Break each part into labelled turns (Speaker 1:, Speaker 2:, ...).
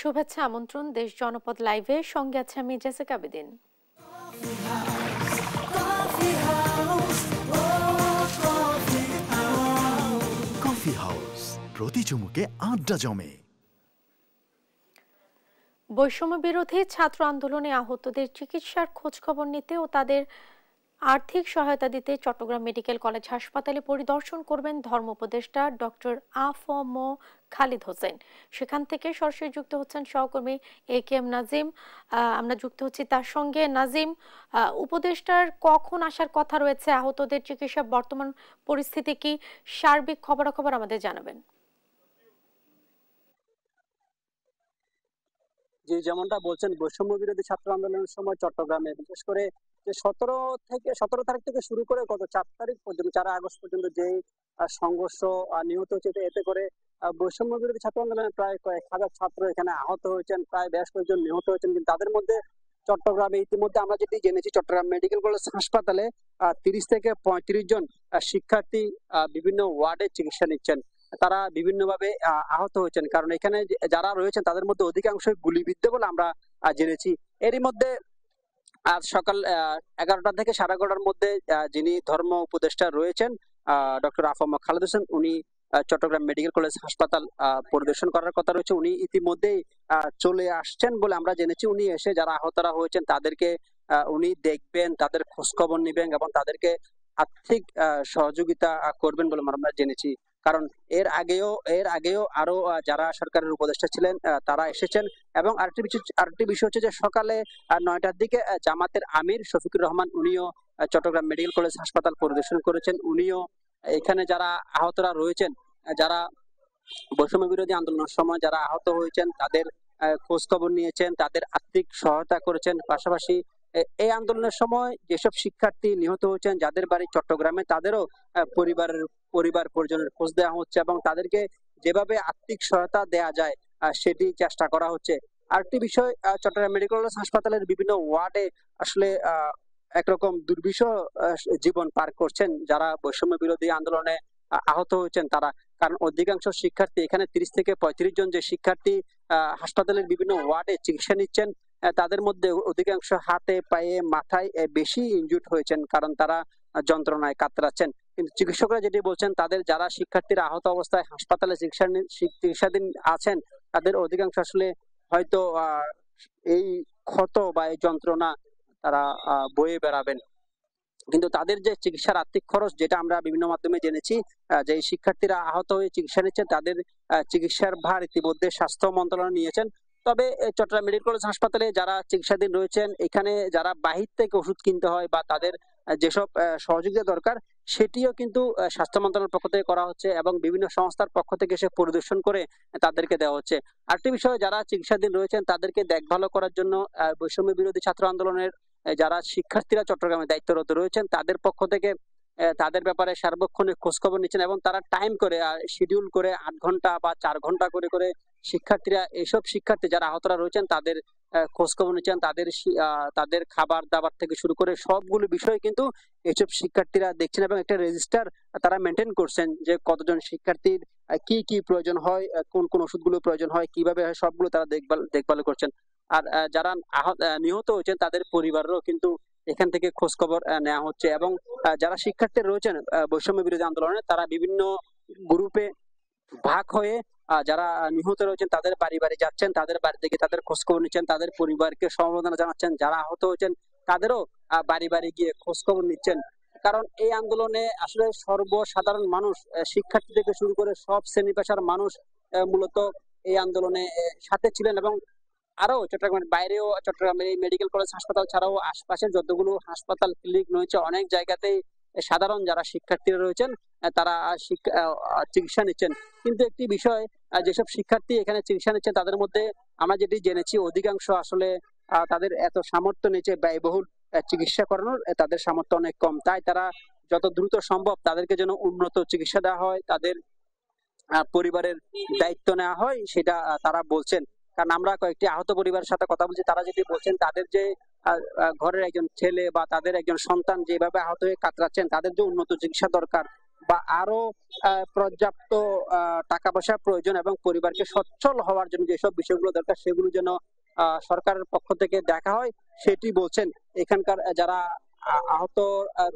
Speaker 1: শুভেচ্ছা আমন্ত্রণ দেশ জনপদ লাইভে, সঙ্গে আছে আমি জেসিকা বিদিন।
Speaker 2: কফি হাউস, প্রতি চুমুকে আড্ডা জমে।
Speaker 1: বৈষম্য বিরোধী ছাত্র আন্দোলনে আহতদের চিকিৎসার খোঁজখবর নিতে ও তাদের আর্থিক সহায়তা দিতে চট্টগ্রাম মেডিকেল কলেজ হাসপাতালে পরিদর্শন করবেন ধর্ম উপদেষ্টা ডক্টর আ.ফ.ম. খালিদ হোসেন। সেখান থেকে সরাসরি যুক্ত হচ্ছেন সহকর্মী এ.কে.এম. নাজিম। আমরা যুক্ত হচ্ছি তার সঙ্গে। নাজিম, উপদেষ্টার কখন আসার কথা রয়েছে? আহতদের চিকিৎসা বর্তমান পরিস্থিতি কি? সার্বিক খবরাখবর আমাদের জানাবেন।
Speaker 3: যে যেমনটা বলছেন, বৈষম্য বিরোধী ছাত্র আন্দোলনের সময় চট্টগ্রামে বিশেষ করে যে 17 তারিখ থেকে শুরু করে গত 4 তারিখ পর্যন্ত, 4 আগস্ট পর্যন্ত যে সংঘর্ষ নিহত হয়েছে, এতে করে বৈষম্য বিরোধী ছাত্র আন্দোলনের প্রায় কয়েক হাজার ছাত্র এখানে আহত হয়েছেন, প্রায় বেশ কয়েকজন নিহত হয়েছেন। কিন্তু তাদের মধ্যে চট্টগ্রামে ইতিমধ্যে আমরা যেটি জেনেছি, চট্টগ্রাম মেডিকেল কলেজ হাসপাতালে 30 থেকে 35 জন শিক্ষার্থী বিভিন্ন ওয়ার্ডে চিকিৎসা নিচ্ছেন। তারা বিভিন্নভাবে আহত হয়েছেন, কারণ এখানে যারা রয়েছেন তাদের মধ্যে অধিকাংশই গুলিবিদ্ধ বলে আমরা জেনেছি। এরই মধ্যে আজ সকাল 11টা থেকে 11:30টার মধ্যে যিনি ধর্ম উপদেষ্টা রয়েছেন ডক্টর আ.ফ.ম. খালেদ হোসেন, উনি চট্টগ্রাম মেডিকেল কলেজ হাসপাতাল পরিদর্শন করার কথা রয়েছে। উনি ইতিমধ্যেই চলে আসছেন বলে আমরা জেনেছি। উনি এসে যারা আহতরা হয়েছেন তাদেরকে উনি দেখবেন, তাদের খোঁজ খবর নিবেন এবং তাদেরকে আর্থিক সহযোগিতা করবেন বলে আমরা জেনেছি। কারণ এর আগেও আরো যারা সরকারের উপদেষ্টা ছিলেন তারা এসেছেন। এবং আরেকটি বিষয় হচ্ছে যে সকালে 9টার দিকে জামাতের আমির শফিকুর রহমান, উনিও চট্টগ্রাম মেডিকেল কলেজ হাসপাতাল পরিদর্শন করেছেন। উনিও এখানে যারা আহতরা রয়েছেন, যারা বৈষম্য বিরোধী আন্দোলনের সময় যারা আহত হয়েছেন তাদের খোঁজ খবর নিয়েছেন, তাদের আর্থিক সহায়তা করেছেন। পাশাপাশি এই আন্দোলনের সময় যেসব শিক্ষার্থী নিহত হয়েছেন, যাদের বাড়ি চট্টগ্রামে, তাদেরও পরিবার পরিজনের খোঁজ দেওয়া হচ্ছে এবং তাদেরকে যেভাবে আর্থিক সহায়তা দেওয়া যায় সেটি চেষ্টা করা হচ্ছে। আরেকটি বিষয়, চট্টগ্রাম মেডিকেল কলেজ হাসপাতালের বিভিন্ন ওয়ার্ডে আসলে একরকম দুর্বিষহ জীবন পার করছেন যারা বৈষম্য বিরোধী আন্দোলনে আহত হয়েছেন তারা। কারণ অধিকাংশ শিক্ষার্থী এখানে 30 থেকে 35 জন যে শিক্ষার্থী হাসপাতালের বিভিন্ন ওয়ার্ডে চিকিৎসা নিচ্ছেন, তাদের মধ্যে অধিকাংশ হাতে পায়ে মাথায় বেশি ইনজুর্ড হয়েছেন, কারণ তারা যন্ত্রণায় কাতরাচ্ছেন। কিন্তু চিকিৎসকরা যেটি বলছেন, তাদের যারা শিক্ষার্থীরা আহত অবস্থায় হাসপাতালে চিকিৎসাধীন আছেন, তাদের অধিকাংশ আসলে হয়তো এই ক্ষত বা এই যন্ত্রণা তারা বয়ে বেড়াবেন। কিন্তু তাদের যে চিকিৎসার আর্থিক খরচ, যেটা আমরা বিভিন্ন মাধ্যমে জেনেছি, যে শিক্ষার্থীরা আহত হয়ে চিকিৎসা নিচ্ছেন তাদের চিকিৎসার ভার ইতিমধ্যে স্বাস্থ্য মন্ত্রণালয় নিয়েছেন। তবে চট্টগ্রাম মেডিকেল কলেজ হাসপাতালে যারা চিকিৎসাধীন রয়েছেন, এখানে যারা বাহির থেকে ওষুধ কিনতে হয় বা তাদের যেসব সহযোগিতা দরকার, সেটিও কিন্তু স্বাস্থ্য মন্ত্রণালয়ের পক্ষ থেকে করা হচ্ছে এবং বিভিন্ন সংস্থার পক্ষ থেকে এসে পরিদর্শন করে তাদেরকে দেওয়া হচ্ছে। আরেকটি বিষয়, যারা চিকিৎসাধীন রয়েছেন তাদেরকে দেখভাল করার জন্য বৈষম্য বিরোধী ছাত্র আন্দোলনের যারা শিক্ষার্থীরা চট্টগ্রামে দায়িত্বরত রয়েছেন, তাদের পক্ষ থেকে তাদের ব্যাপারে সার্বক্ষণিক খোঁজখবর নিচ্ছেন এবং তারা টাইম করে শিডিউল করে 8 ঘন্টা বা 4 ঘন্টা করে করে শিক্ষার্থীরা, এইসব শিক্ষার্থী যারা আহতরা রয়েছেন তাদের খোঁজখবর নিচ্ছেন। তাদের খাবার দাবার থেকে শুরু করে সবগুলো বিষয় কিন্তু এইসব শিক্ষার্থীরা দেখছেন এবং একটা রেজিস্টার তারা মেনটেন করছেন যে কতজন শিক্ষার্থীর কি কি প্রয়োজন হয়, কোন কোন ওষুধগুলো প্রয়োজন হয়, কিভাবে হয়, সবগুলো তারা দেখভাল করছেন। আর যারা নিহত হয়েছেন তাদের পরিবারও কিন্তু এখান থেকে খোঁজ খবর নেওয়া হচ্ছে। এবং যারা শিক্ষার্থী রয়েছেন বৈষম্য বিরোধী আন্দোলনে, তারা বিভিন্ন গ্রুপে ভাগ হয়ে যারা নিহত রয়েছেন তাদের বাড়ি বাড়ি যাচ্ছেন, তাদের বাড়ি থেকে তাদের খোঁজ খবর নিচ্ছেন, তাদের পরিবারকে সমবেদনা জানাচ্ছেন। যারা আহত হয়েছেন তাদেরও বাড়ি বাড়ি গিয়ে খোঁজ খবর নিচ্ছেন। কারণ এই আন্দোলনে আসলে সর্বসাধারণ মানুষ, শিক্ষার্থী থেকে শুরু করে সব শ্রেণী পেশার মানুষ মূলত এই আন্দোলনে সাথে ছিলেন। এবং আরো চট্টগ্রামের বাইরেও, চট্টগ্রামের এই মেডিকেল কলেজ হাসপাতাল ছাড়াও আশপাশের যতগুলো হাসপাতাল ক্লিনিক রয়েছে, অনেক জায়গাতেই সাধারণ যারা শিক্ষার্থীরা রয়েছেন তারা চিকিৎসা নিচ্ছেন। কিন্তু একটি বিষয়, যেসব শিক্ষার্থী এখানে চিকিৎসা নিচ্ছেন তাদের মধ্যে আমরা যেটি জেনেছি, অধিকাংশ আসলে তাদের এত সামর্থ্য নেই যে ব্যয়বহুল চিকিৎসা করানোর, তাদের সামর্থ্য অনেক কম। তাই তারা যত দ্রুত সম্ভব তাদেরকে যেন উন্নত চিকিৎসা দেওয়া হয়, তাদের পরিবারের দায়িত্ব নেওয়া হয়, সেটা তারা বলছেন। কারণ আমরা কয়েকটি আহত পরিবারের সাথে কথা বলছি, তারা যেটি বলছেন, তাদের যে ঘরের একজন ছেলে বা তাদের একজন সন্তান যেভাবে আহত হয়ে কাতরাচ্ছেন, তাদের যে উন্নত চিকিৎসা দরকার বা আরো পর্যাপ্ত টাকা পয়সার প্রয়োজন এবং পরিবারকে সচ্ছল হওয়ার জন্য যেসব বিষয়গুলো দরকার সেগুলো যেন সরকারের পক্ষ থেকে দেখা হয় সেটি বলছেন এখানকার যারা আহত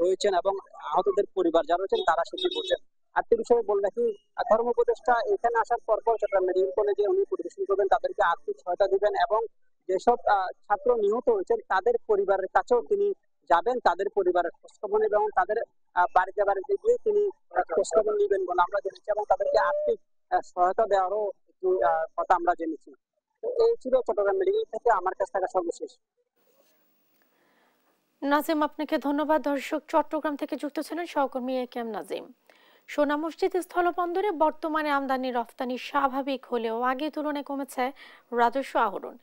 Speaker 3: রয়েছেন এবং আহতদের পরিবার যারা রয়েছেন তারা সেটি বলছেন। আরেকটি বিষয়ে বলে রাখি, ধর্ম উপদেষ্টা এখানে আসার পর চট্টগ্রাম মেডিকেল কলেজে উনি পরিদর্শন করবেন, তাদেরকে আর্থিক সহায়তা দিবেন এবং যেসব ছাত্র নিহত হয়েছেন তাদের পরিবারের কাছেও তিনি যাবেন, তাদের পরিবারের খোঁজখবর নেবেন এবং তাদের বাড়িতে বাড়িতে গিয়ে তিনি খোঁজখবর নেবেন বলে আমরা জেনেছি এবং তাদেরকে আর্থিক সহায়তা দেওয়ারও একটি কথা আমরা জেনেছি। তো এই ছিল চট্টগ্রাম মেডিকেল থেকে আমার কাছে থাকা সর্বশেষ।
Speaker 1: নাজিম, আপনাকে ধন্যবাদ। দর্শক, চট্টগ্রাম থেকে যুক্ত ছিলেন সহকর্মী এ কে এম নাজিম। সোনা মসজিদ স্থলবন্দরে বর্তমানে আমদানি রফতানি স্বাভাবিক হলেও আগের তুলনায় কমেছে রাজস্ব আহরণ।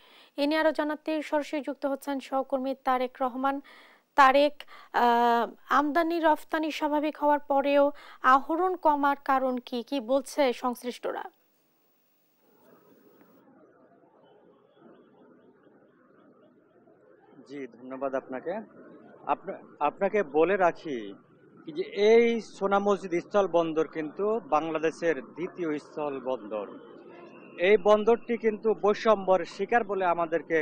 Speaker 1: এ নিয়ে আরো জানাতে সরাসরি যুক্ত হচ্ছেন সহকর্মী তারেক রহমান। তারেক, আমদানি রফতানি স্বাভাবিক হওয়ার পরেও আহরণ কমার কারণ কি কি বলছে সংশ্লিষ্টরা?
Speaker 4: জি, ধন্যবাদ আপনাকে। আপনাকে বলে রাখি যে এই সোনা মসজিদ স্থল বন্দর কিন্তু বাংলাদেশের দ্বিতীয় স্থল বন্দর। এই বন্দরটি কিন্তু বৈষম্যর শিকার বলে আমাদেরকে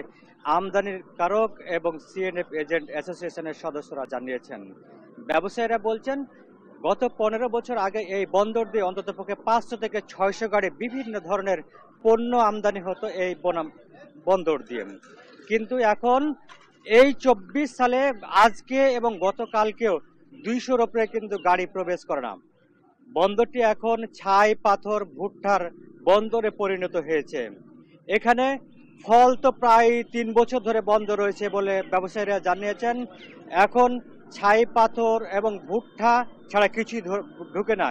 Speaker 4: আমদানির কারক এবং সিএনএফ এজেন্ট অ্যাসোসিয়েশনের সদস্যরা জানিয়েছেন। ব্যবসায়ীরা বলছেন গত 15 বছর আগে এই বন্দর দিয়ে অন্ততপক্ষে 500 থেকে 600 গাড়ি বিভিন্ন ধরনের পণ্য আমদানি হতো এই বন্দর দিয়ে। কিন্তু এখন এই 24 সালে আজকে এবং গতকালকেও 200-র উপরে কিন্তু গাড়ি প্রবেশ করে না। বন্দরটি এখন ছাই পাথর ভুট্টার বন্দরে পরিণত হয়েছে। এখানে ফল তো প্রায় 3 বছর ধরে বন্ধ রয়েছে বলে ব্যবসায়ীরা জানিয়েছেন। এখন ছাই পাথর এবং ভুট্টা ছাড়া কিছুই ঢুকে না।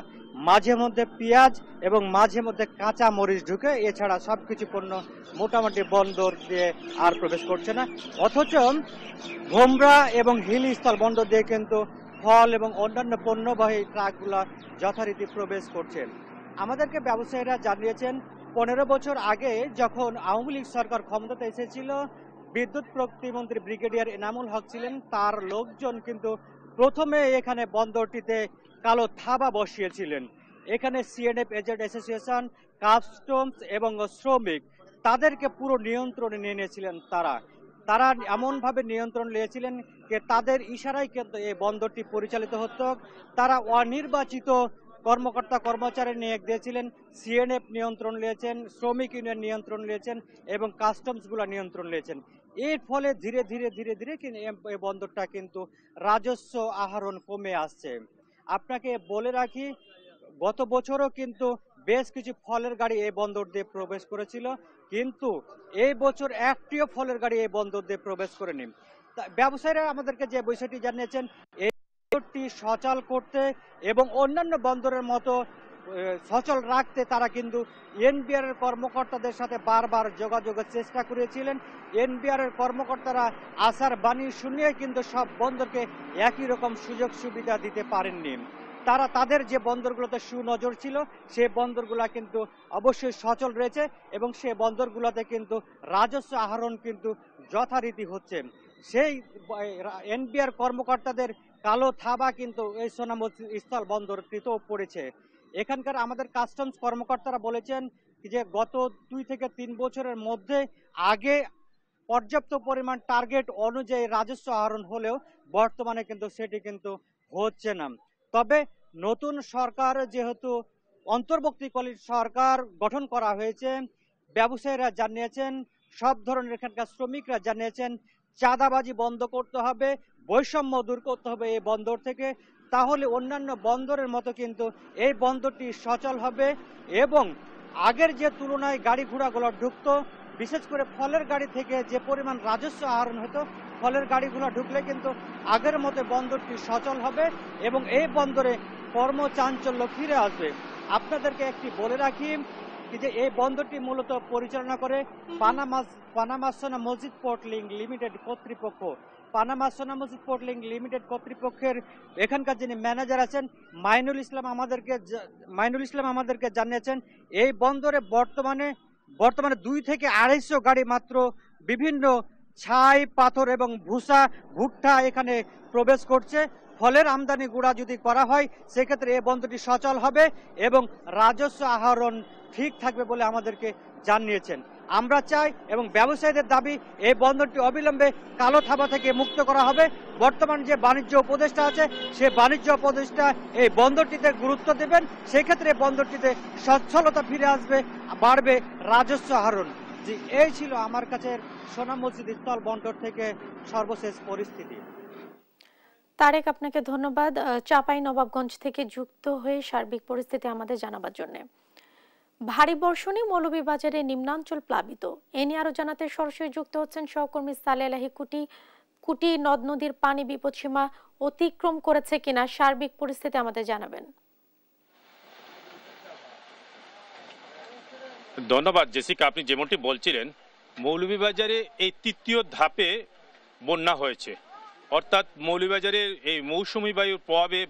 Speaker 4: মাঝে মধ্যে পেঁয়াজ এবং মাঝে মধ্যে কাঁচা মরিচ ঢুকে, এছাড়া সবকিছু পণ্য মোটামুটি বন্দর দিয়ে আর প্রবেশ করছে না। অথচ ভোমরা এবং হিলি স্থল বন্দর দিয়ে কিন্তু ফল এবং অন্যান্য পণ্যবাহী ট্রাকগুলা যথারীতি প্রবেশ করছে। আমাদেরকে ব্যবসায়ীরা জানিয়েছেন 15 বছর আগে যখন আওয়ামী লীগ সরকার ক্ষমতাতে এসেছিল, বিদ্যুৎ প্রতিমন্ত্রী ব্রিগেডিয়ার এনামুল হক ছিলেন, তার লোকজন কিন্তু প্রথমে এখানে বন্দরটিতে কালো থাবা বসিয়েছিলেন। এখানে সিএনএফ এজেন্ট অ্যাসোসিয়েশন, কাস্টমস এবং শ্রমিক তাদেরকে পুরো নিয়ন্ত্রণে নিয়ে নিয়েছিলেন। তারা এমনভাবে নিয়ন্ত্রণ নিয়েছিলেন যে তাদের ইশারায় কিন্তু এই বন্দরটি পরিচালিত হতো। তারা অনির্বাচিত কর্মকর্তা কর্মচারী নিয়োগ দিয়েছিলেন, সিএনএফ নিয়ন্ত্রণ নিয়েছেন, শ্রমিক ইউনিয়ন নিয়ন্ত্রণ নিয়েছেন এবং কাস্টমসগুলো নিয়ন্ত্রণ নিয়েছেন। এর ফলে ধীরে ধীরে এই বন্দরটা কিন্তু রাজস্ব আহরণ কমে আসছে। আপনাকে বলে রাখি, গত বছরও কিন্তু বেশ কিছু ফলের গাড়ি এই বন্দর দিয়ে প্রবেশ করেছিল, কিন্তু এই বছর একটিও ফলের গাড়ি এই বন্দর দিয়ে প্রবেশ করেনি। ব্যবসায়ীরা আমাদেরকে যে বিষয়টি জানিয়েছেন, এই বন্দরটি সচল করতে এবং অন্যান্য বন্দরের মতো সচল রাখতে তারা কিন্তু এনবিআর এর কর্মকর্তাদের সাথে বারবার যোগাযোগের চেষ্টা করেছিলেন। এনবিআর এর কর্মকর্তারা আশার বাণী শুনিয়ে কিন্তু সব বন্দরকে একই রকম সুযোগ সুবিধা দিতে পারেননি। তারা তাদের যে বন্দরগুলোতে সুনজর ছিল সেই বন্দরগুলো কিন্তু অবশ্যই সচল রয়েছে এবং সেই বন্দরগুলোতে কিন্তু রাজস্ব আহরণ কিন্তু যথারীতি হচ্ছে। সেই এনবিআর কর্মকর্তাদের কালো থাবা কিন্তু এই সোনা মসজিদ স্থল বন্দরটিতেও পড়েছে। এখানকার আমাদের কাস্টমস কর্মকর্তারা বলেছেন যে গত 2 থেকে 3 বছরের মধ্যে আগে পর্যাপ্ত পরিমাণ টার্গেট অনুযায়ী রাজস্ব আহরণ হলেও বর্তমানে কিন্তু সেটি কিন্তু হচ্ছে না। তবে নতুন সরকার যেহেতু অন্তর্বর্তীকালীন সরকার গঠন করা হয়েছে, ব্যবসায়ীরা জানিয়েছেন, সব ধরনের এখানকার শ্রমিকরা জানিয়েছেন চাঁদাবাজি বন্ধ করতে হবে, বৈষম্য দূর করতে হবে এই বন্দর থেকে। তাহলে অন্যান্য বন্দরের মতো কিন্তু এই বন্দরটি সচল হবে এবং আগের যে তুলনায় গাড়ি ঘোড়াগুলো ঢুকতো, বিশেষ করে ফলের গাড়ি থেকে যে পরিমাণ রাজস্ব আহরণ হতো, ফলের গাড়িগুলো ঢুকলে কিন্তু আগের মতো বন্দরটি সচল হবে এবং এই বন্দরে কর্মচাঞ্চল্য ফিরে আসবে। আপনাদেরকে একটি বলে রাখি যে এই বন্দরটি মূলত পরিচালনা করে পানামা সোনা মসজিদ পোর্ট লিংক লিমিটেড কর্তৃপক্ষ। পানামা সোনা মসজিদ পোর্ট লিংক লিমিটেড কর্তৃপক্ষের এখানকার যিনি ম্যানেজার আছেন মাইনুল ইসলাম আমাদেরকে জানিয়েছেন এই বন্দরে বর্তমানে 2 থেকে 250 গাড়ি মাত্র বিভিন্ন ছাই পাথর এবং ভুসা ভুট্টা এখানে প্রবেশ করছে। ফলের আমদানি গুড়া যদি করা হয় সেক্ষেত্রে এই বন্দরটি সচল হবে এবং রাজস্ব আহরণ ঠিক থাকবে বলে আমাদেরকে জানিয়েছেন। আমরা চাই এবং ব্যবসায়ীদের দাবি এই বন্দরটি অবিলম্বে কালো থাবা থেকে মুক্ত করা হবে। বর্তমান যে বাণিজ্য উপদেষ্টা আছে সে বাণিজ্য উপদেষ্টা এই বন্দরটিতে গুরুত্ব দেবেন, সেক্ষেত্রে বন্দরটিতে সচ্ছলতা ফিরে আসবে, বাড়বে রাজস্ব আহরণ। জি, এই ছিল আমার কাছে সোনা মসজিদ স্থল বন্দর থেকে সর্বশেষ পরিস্থিতি।
Speaker 1: তারেক, আপনাকে ধন্যবাদ চাঁপাই নবাবগঞ্জ থেকে যুক্ত হয়ে সার্বিক পরিস্থিতি আমাদের জানাবার জন্য। ভারী বর্ষণে মৌলভীবাজারে নিম্নাঞ্চল প্লাবিত, এ নিয়ে আরো জানাতে সরাসরি যুক্ত হচ্ছেন সহকর্মী সালে আলাহি কুটি। নদ নদীর পানি বিপদসীমা অতিক্রম করেছে কিনা সার্বিক পরিস্থিতি আমাদের জানাবেন।
Speaker 5: ধন্যবাদ জেসিকা। আপনি যেমনটি বলছিলেন, মৌলভীবাজারে এই তৃতীয় ধাপে বন্যা হয়েছে, অর্থাৎ মৌলভীবাজারের এই মৌসুমী বায়ুর প্রভাবে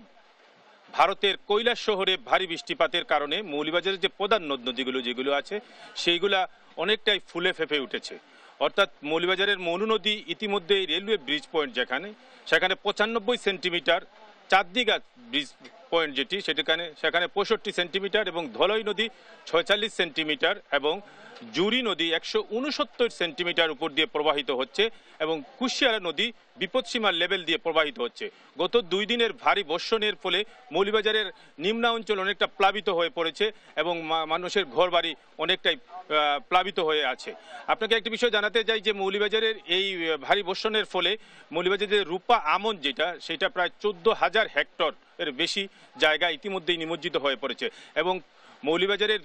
Speaker 5: ভারতের কৈলাস শহরে ভারী বৃষ্টিপাতের কারণে মৌলভীবাজারের যে প্রধান নদ নদীগুলো যেগুলো আছে সেইগুলা অনেকটাই ফুলে ফেঁপে উঠেছে। অর্থাৎ মৌলভীবাজারের মনু নদী ইতিমধ্যে রেলওয়ে ব্রিজ পয়েন্ট সেখানে 95 সেন্টিমিটার, চাঁদদিঘা ব্রিজ পয়েন্ট যেটি সেখানে 65 সেন্টিমিটার এবং ধলই নদী 46 সেন্টিমিটার এবং জুরি নদী 169 সেন্টিমিটার উপর দিয়ে প্রবাহিত হচ্ছে এবং কুশিয়ারা নদী বিপদসীমার লেভেল দিয়ে প্রবাহিত হচ্ছে। গত 2 দিনের ভারী বর্ষণের ফলে মৌলভীবাজারের নিম্নাঞ্চল অনেকটা প্লাবিত হয়ে পড়েছে এবং মানুষের ঘরবাড়ি অনেকটাই প্লাবিত হয়ে আছে। আপনাকে একটি বিষয় জানাতে চাই যে মৌলভীবাজারের এই ভারী বর্ষণের ফলে মৌলভীবাজারের রূপা আমন সেটা প্রায় 14,000 হেক্টর এর বেশি জায়গা ইতিমধ্যেই নিমজ্জিত হয়ে পড়েছে এবং মৌলভীবাজারের